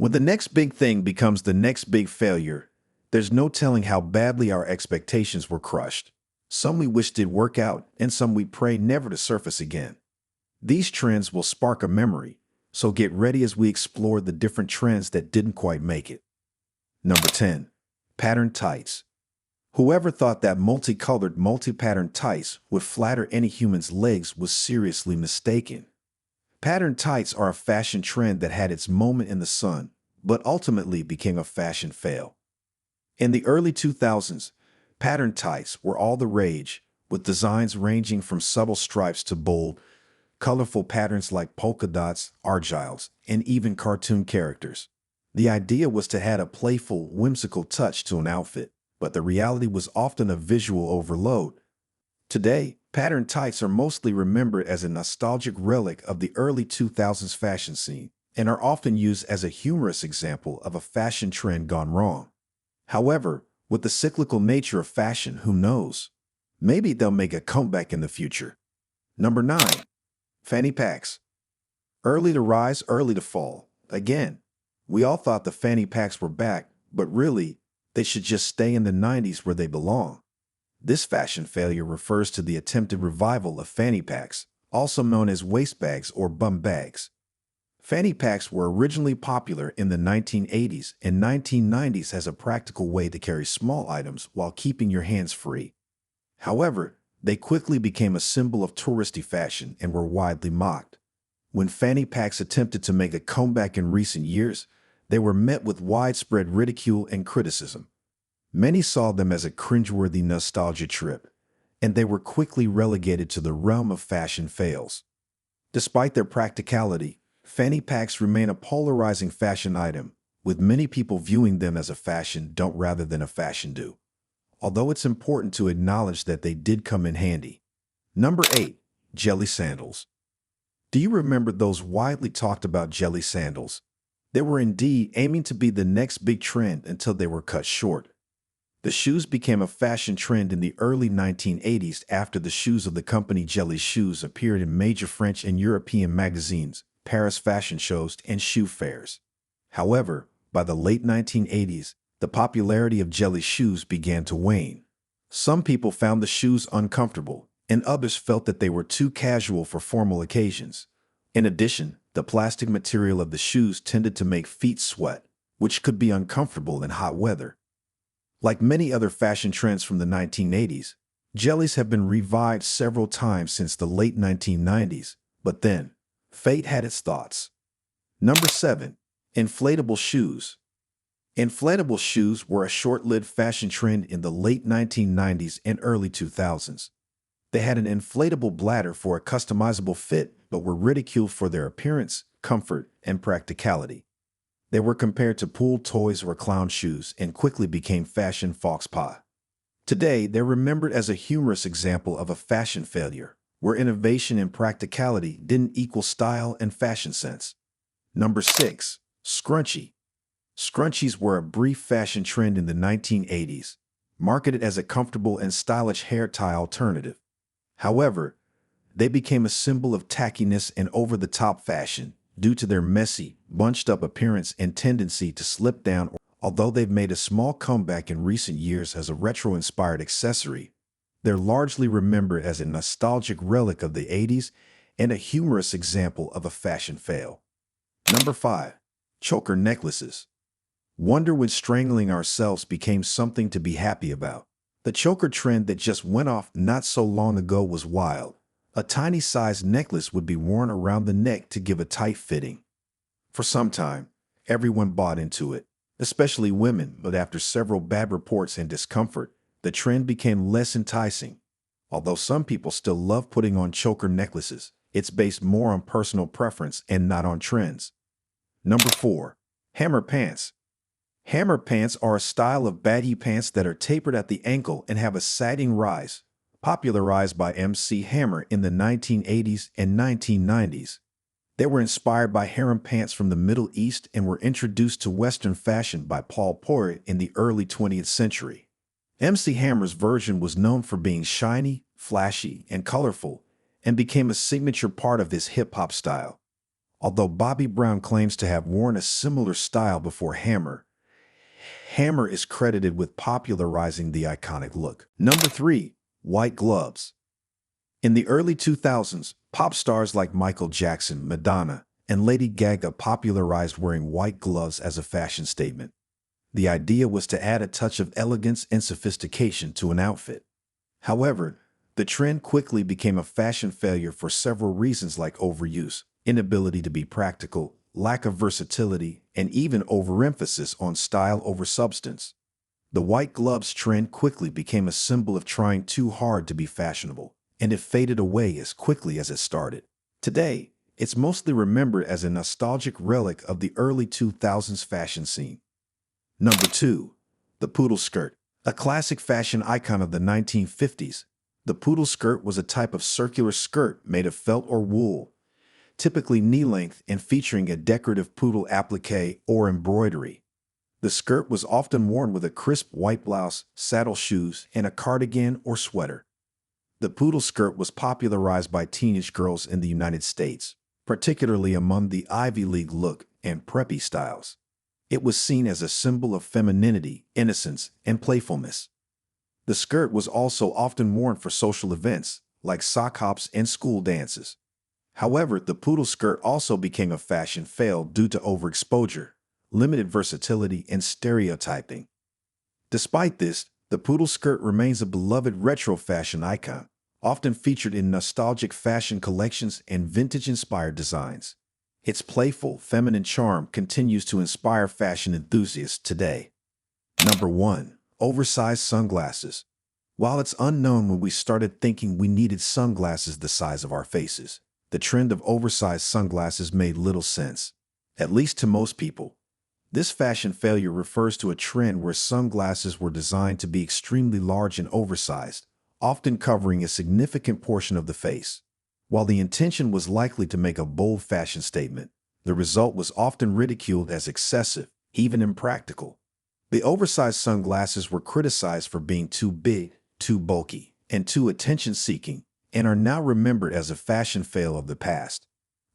When the next big thing becomes the next big failure, there's no telling how badly our expectations were crushed. Some we wish did work out, and some we pray never to surface again. These trends will spark a memory, so get ready as we explore the different trends that didn't quite make it. Number 10. Pattern tights. Whoever thought that multicolored, multi-pattern tights would flatter any human's legs was seriously mistaken. Pattern tights are a fashion trend that had its moment in the sun, but ultimately became a fashion fail. In the early 2000s, pattern tights were all the rage, with designs ranging from subtle stripes to bold, colorful patterns like polka dots, argyles, and even cartoon characters. The idea was to add a playful, whimsical touch to an outfit, but the reality was often a visual overload. Today, pattern tights are mostly remembered as a nostalgic relic of the early 2000s fashion scene and are often used as a humorous example of a fashion trend gone wrong. However, with the cyclical nature of fashion, who knows? Maybe they'll make a comeback in the future. Number 9. Fanny packs. Early to rise, early to fall. Again, we all thought the fanny packs were back, but really, they should just stay in the 90s where they belong. This fashion failure refers to the attempted revival of fanny packs, also known as waist bags or bum bags. Fanny packs were originally popular in the 1980s and 1990s as a practical way to carry small items while keeping your hands free. However, they quickly became a symbol of touristy fashion and were widely mocked. When fanny packs attempted to make a comeback in recent years, they were met with widespread ridicule and criticism. Many saw them as a cringeworthy nostalgia trip, and they were quickly relegated to the realm of fashion fails. Despite their practicality, fanny packs remain a polarizing fashion item, with many people viewing them as a fashion don't rather than a fashion do. Although it's important to acknowledge that they did come in handy. Number 8. Jelly sandals. Do you remember those widely talked about jelly sandals? They were indeed aiming to be the next big trend until they were cut short. The shoes became a fashion trend in the early 1980s after the shoes of the company Jelly Shoes appeared in major French and European magazines, Paris fashion shows, and shoe fairs. However, by the late 1980s, the popularity of Jelly Shoes began to wane. Some people found the shoes uncomfortable, and others felt that they were too casual for formal occasions. In addition, the plastic material of the shoes tended to make feet sweat, which could be uncomfortable in hot weather. Like many other fashion trends from the 1980s, jellies have been revived several times since the late 1990s, but then, fate had its thoughts. Number 7. Inflatable shoes. Inflatable shoes were a short-lived fashion trend in the late 1990s and early 2000s. They had an inflatable bladder for a customizable fit, but were ridiculed for their appearance, comfort, and practicality. They were compared to pool toys or clown shoes and quickly became fashion faux pas. Today, they're remembered as a humorous example of a fashion failure, where innovation and practicality didn't equal style and fashion sense. Number 6. Scrunchie. Scrunchies were a brief fashion trend in the 1980s, marketed as a comfortable and stylish hair tie alternative. However, they became a symbol of tackiness and over-the-top fashion due to their messy, bunched-up appearance and tendency to slip down. Although they've made a small comeback in recent years as a retro-inspired accessory, they're largely remembered as a nostalgic relic of the 80s and a humorous example of a fashion fail. Number 5. Choker necklaces. Wonder when strangling ourselves became something to be happy about. The choker trend that just went off not so long ago was wild. A tiny-sized necklace would be worn around the neck to give a tight fitting. For some time, everyone bought into it, especially women, but after several bad reports and discomfort, the trend became less enticing. Although some people still love putting on choker necklaces, it's based more on personal preference and not on trends. Number 4. Hammer pants. Hammer pants are a style of baggy pants that are tapered at the ankle and have a sagging rise, popularized by MC Hammer in the 1980s and 1990s. They were inspired by harem pants from the Middle East and were introduced to Western fashion by Paul Poiret in the early 20th century. MC Hammer's version was known for being shiny, flashy, and colorful, and became a signature part of his hip-hop style. Although Bobby Brown claims to have worn a similar style before Hammer is credited with popularizing the iconic look. Number 3. White gloves. In the early 2000s, pop stars like Michael Jackson, Madonna, and Lady Gaga popularized wearing white gloves as a fashion statement. The idea was to add a touch of elegance and sophistication to an outfit. However, the trend quickly became a fashion failure for several reasons like overuse, inability to be practical, lack of versatility, and even overemphasis on style over substance. The white gloves trend quickly became a symbol of trying too hard to be fashionable, and it faded away as quickly as it started. Today, it's mostly remembered as a nostalgic relic of the early 2000s fashion scene. Number 2. The poodle skirt. A classic fashion icon of the 1950s, the poodle skirt was a type of circular skirt made of felt or wool, typically knee-length and featuring a decorative poodle applique or embroidery. The skirt was often worn with a crisp white blouse, saddle shoes, and a cardigan or sweater. The poodle skirt was popularized by teenage girls in the United States, particularly among the Ivy League look and preppy styles. It was seen as a symbol of femininity, innocence, and playfulness. The skirt was also often worn for social events, like sock hops and school dances. However, the poodle skirt also became a fashion fail due to overexposure, limited versatility, and stereotyping. Despite this, the poodle skirt remains a beloved retro fashion icon, often featured in nostalgic fashion collections and vintage-inspired designs. Its playful, feminine charm continues to inspire fashion enthusiasts today. Number 1. Oversized sunglasses. While it's unknown when we started thinking we needed sunglasses the size of our faces, the trend of oversized sunglasses made little sense, at least to most people. This fashion failure refers to a trend where sunglasses were designed to be extremely large and oversized, often covering a significant portion of the face. While the intention was likely to make a bold fashion statement, the result was often ridiculed as excessive, even impractical. The oversized sunglasses were criticized for being too big, too bulky, and too attention-seeking, and are now remembered as a fashion fail of the past.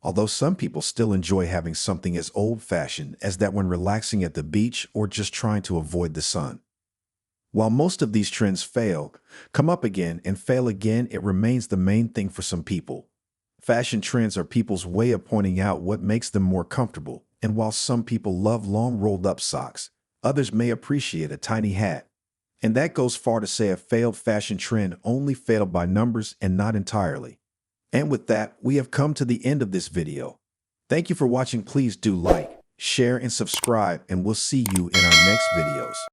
Although some people still enjoy having something as old-fashioned as that when relaxing at the beach or just trying to avoid the sun. While most of these trends fail, come up again, and fail again, it remains the main thing for some people. Fashion trends are people's way of pointing out what makes them more comfortable, and while some people love long rolled-up socks, others may appreciate a tiny hat. And that goes far to say a failed fashion trend only failed by numbers and not entirely. And with that, we have come to the end of this video. Thank you for watching. Please do like, share, and subscribe, and we'll see you in our next videos.